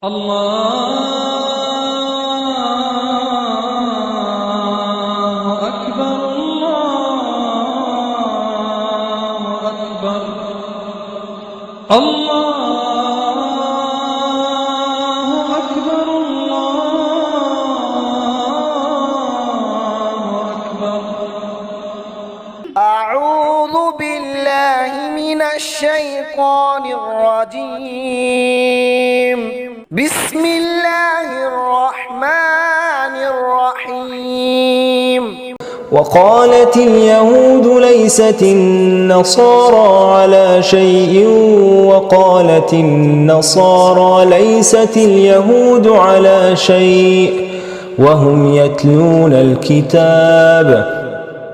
अल्लाहु अकबर, अल्लाहु अकबर, अल्लाहु अकबर, अल्लाहु अकबर। अऊज़ु बिल्लाहि मिनश शैतानिर रजीम। बिस्मिल्लाहिर रहमानिर रहीम। وقالت اليهود ليست النصارى على شيء وقالت النصارى ليست اليهود على شيء وهم يتلون الكتاب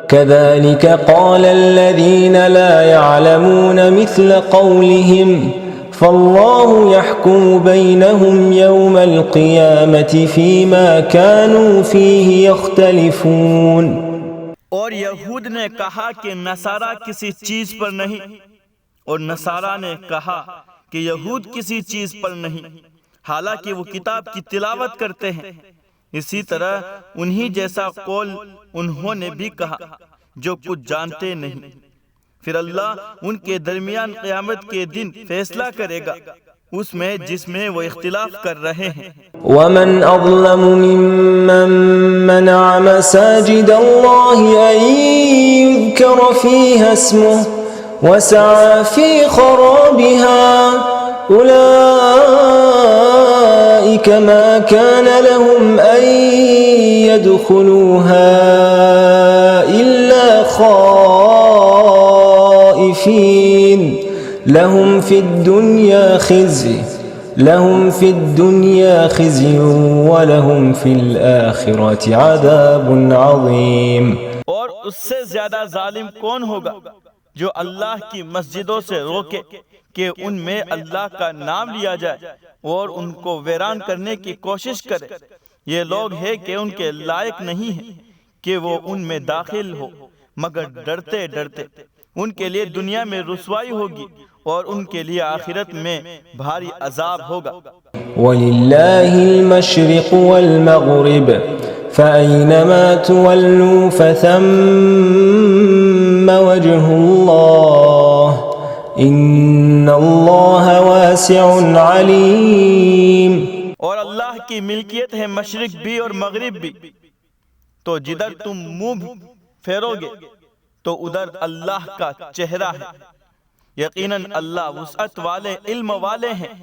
كذلك قال الذين لا يعلمون مثل قولهم فالله يحكم بينهم يوم القيامة فيما كانوا فيه يختلفون। और यहूद ने कहा कि नसारा किसी चीज पर नहीं, और नसारा ने कहा कि यहूद किसी चीज पर नहीं, हालांकि वो किताब की तिलावत करते हैं। इसी तरह उन्हीं जैसा कौल उन्होंने भी कहा जो कुछ जानते नहीं। फिर अल्लाह उनके दरमियान क़यामत के दिन फैसला करेगा उसमें जिसमें वो इख्तिलाफ कर रहे हैं। ومن أظلم ممن منع مساجد الله أن يذكر فيها اسمه وسعى في خرابها أولئك ما كان لهم أن يدخلوها إلا خائفين لهم في الدنيا خزي ولهم في الآخرة عذاب عظيم। और उससे ज्यादा जालिम कौन होगा जो अल्लाह की मस्जिदों से रोके कि उनमें अल्लाह का नाम लिया जाए और उनको वीरान करने की कोशिश करे। ये लोग हैं कि उनके लायक नहीं है कि वो उनमें दाखिल हो, मगर डरते डरते उनके लिए दुनिया में रुसवाई होगी और उनके लिए आखिरत में भारी अजाब होगा। वलिल्लाहि المشرق والمغرب فأينما تولوا فثم وجه الله إن الله واسع عليم। और अल्लाह की मिल्कियत है मशरिक भी और मगरिब भी, तो जिधर तुम मुंह फेरोगे तो उधर अल्लाह का चेहरा है। यकीनन अल्लाह वुसअत वाले, इल्म वाले हैं।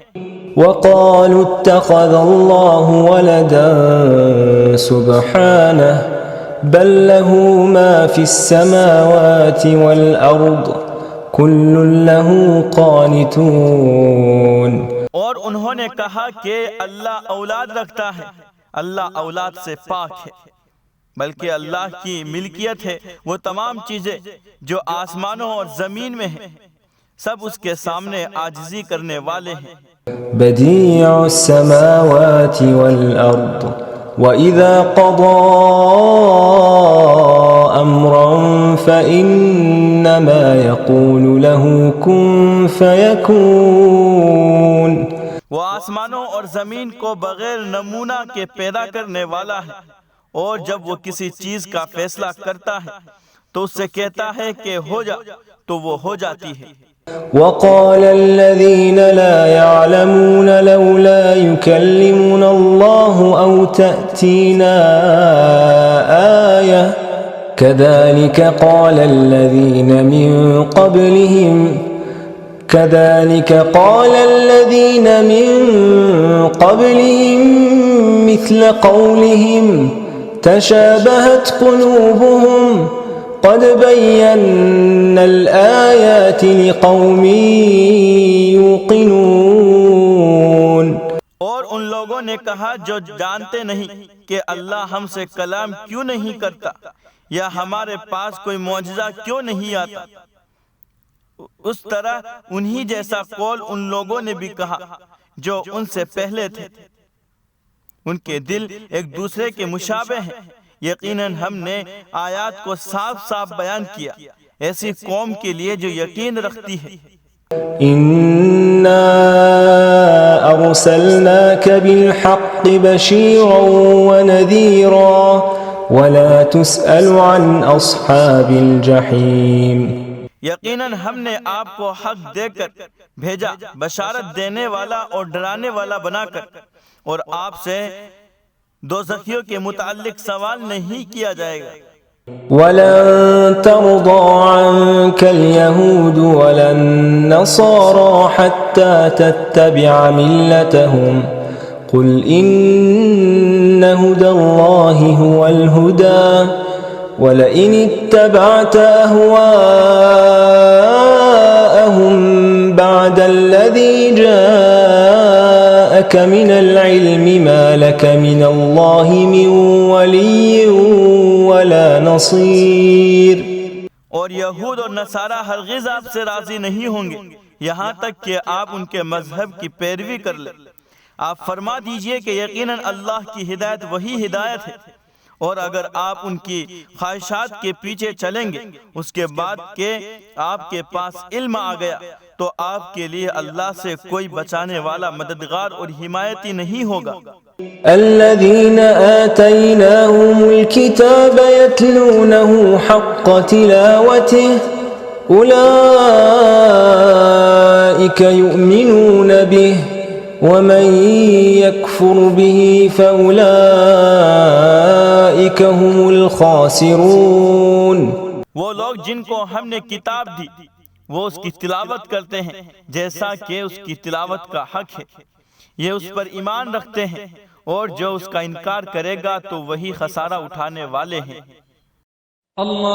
وقالوا اتخذ الله ولدا سبحانه بل له ما في السماوات والأرض كل له قانتون। और उन्होंने कहा कि अल्लाह औलाद रखता है, अल्लाह औलाद से पाक है, बल्कि अल्लाह की मिल्कियत है वो तमाम चीजें जो आसमानों और जमीन में है, सब उसके सामने आजिज़ी करने वाले हैं। بديع السماوات والأرض وإذا قضى أمرا فإنما يقول له كن فيكون। वो आसमानों और जमीन को बगैर नमूना के पैदा करने वाला है, और जब वो किसी चीज का फैसला करता है तो उससे कहता है कि हो जा, तो वो हो जाती है। وقال الذين لا يعلمون لولا يكلمنا الله أو تأتينا آية كذلك قال الذين من قبلهم مثل قولهم تشابهت قلوبهم قد بينا الآيات لقوم يوقنون। और उन लोगों ने कहा जो जानते नहीं कि अल्लाह हमसे कलाम क्यों नहीं करता या हमारे पास कोई मौजज़ा क्यों नहीं आता। उस तरह उन्हीं जैसा कौल उन लोगों ने भी कहा जो उनसे पहले थे। उनके दिल एक दूसरे के मुशाबे हैं। यकीनन हमने आयात को साफ साफ बयान किया ऐसी कौम के लिए जो यकीन रखती है। इन्ना أرسلناك بالحق بشيرا ونذيرا ولا تسأل عن أصحاب الجحيम। यकीनन हमने आपको हक देकर भेजा, बशारत देने वाला और डराने वाला बनाकर, और आपसे दोज़खियों के मुताल्लिक सवाल नहीं किया जाएगा। ولن ترضى عنك اليهود ولا النصارى حتى تتبع ملتهم قل إن هدى الله هو الهدى ولئن اتبعت أهواءهم بعد الذي جاءك من العلم ما لك من الله من ولي वला नसीर। और यहूद और नसारा हरगिज़ आपसे राजी नहीं होंगे यहाँ तक कि आप उनके मजहब की पैरवी कर ले। आप फरमा दीजिए कि यकीनन अल्लाह की हिदायत वही हिदायत है, और अगर आप उनकी ख्वाहिशात के पीछे चलेंगे उसके बाद के आपके पास इल्म आ गया तो आपके लिए अल्लाह से कोई बचाने वाला, मददगार और हिमायती नहीं होगा। الذين آتيناهم الكتاب يتلونه حق تلاوته أولئك يؤمنون به ومن يكفر به فأولئك هم الخاسرون। वो लोग जिनको हमने किताब दी वो उसकी तिलावत करते हैं जैसा कि उसकी तिलावत का हक है, ये उस पर ईमान रखते हैं, और जो उसका इनकार करेगा तो वही खसारा उठाने वाले हैं। अल्लाहु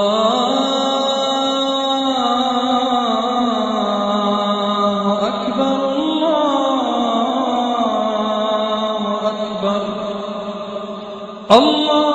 अकबर, अल्लाहु अकबर, अल्लाह